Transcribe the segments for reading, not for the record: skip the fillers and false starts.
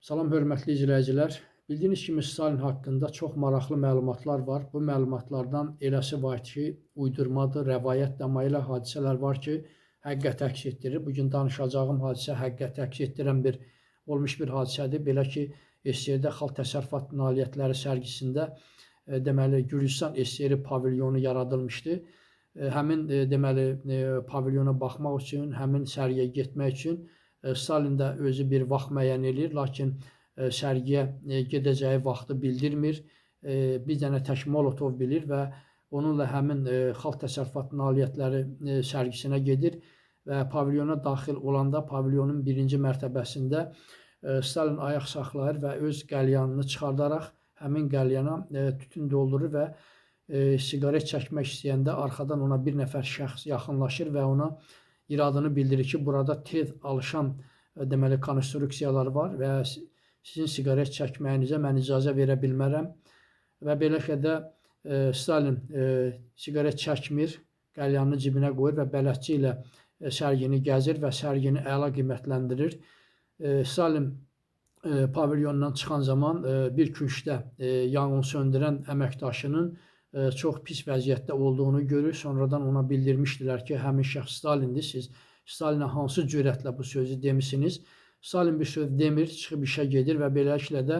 Salam hörmətli izləyicilər. Bildiyiniz kimi Stalin haqqında çox maraqlı məlumatlar var. Bu məlumatlardan eləsi var ki, uydurmadır, rəvayət dəma ilə hadisələr var ki, həqiqət əks etdirir. Bugün danışacağım hadisə həqiqət əks etdirən olmuş bir hadisədir. Belə ki, SSRİ-də Xalq Təsərrüfat Nailiyyətləri sərgisində deməli Gürcüstan SSRİ pavilyonu yaradılmışdı. Həmin deməli pavilyona baxmaq üçün, həmin sərgiyə getmək üçün Stalin də özü bir vaxt müəyyən eləyir, lakin sərgiyə gedəcəyi vaxtı bildirmir. Bir dənə tək Molotov bilir və onunla həmin Xalq Təsərrüfat Nailiyyətləri sərgisinə gedir və pavilyona daxil olanda pavilyonun birinci mərtəbəsində Stalin ayaq saxlayır və öz qəlyanını çıxardaraq həmin qəlyana tütün doldurur və siqaret çəkmək istəyəndə arxadan ona bir nəfər şəxs yaxınlaşır və ona iradını bildirir ki, burada tez alışan deməli konstruksiyalar var və sizin siqaret çəkməyinizə mən icazə verə bilmərəm. Və beləliklə də Stalin siqaret çəkmir, qəlyanını cibinə qoyur və bələdçi ilə sərgini gəzir və sərgini əla qiymətləndirir. Stalin pavilyondan çıxan zaman bir küncdə yanğın söndürən əməkdaşının çox pis vəziyyətdə olduğunu görür. Sonradan ona bildirmişdilər ki, həmin şəxs Stalindir. Siz Stalinə hansı cürətlə bu sözü demisiniz? Stalin bir söz demir, çıxıb işə gedir və beləliklə də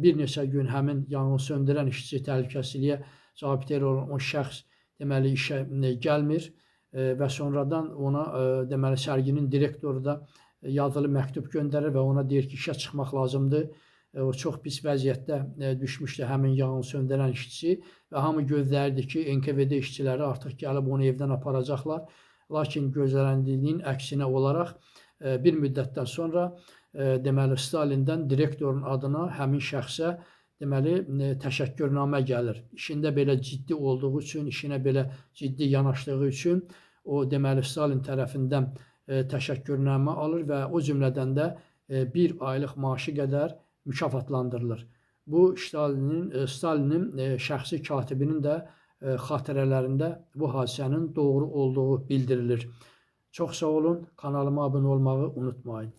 bir neçə gün həmin yanğın söndürən işçi təhlükəsizliyə zabitləri olan o şəxs deməli işə gəlmir və sonradan ona deməli sərginin direktoru da yazılı məktub göndərir və ona deyir ki, işə çıxmaq lazımdır. O çox pis vəziyyətdə düşmüşdü həmin yanğın söndürən işçi və hamı gözləyirdi ki, NKVD işçiləri artıq gəlib onu evdən aparacaqlar. Lakin gözlənildiyin əksinə olaraq bir müddətdən sonra deməli Stalindən direktorun adına həmin şəxsə deməli təşəkkürnamə gəlir. İşində belə ciddi olduğu üçün, işinə belə ciddi yanaşdığı üçün o deməli Stalin tərəfindən təşəkkürnamə alır və o cümlədən də bir aylıq maaşı qədər mükafatlandırılır. Bu Stalinin şəxsi katibinin də xatirələrində bu hadisənin doğru olduğu bildirilir. Çox sağ olun, kanalıma abunə olmağı unutmayın.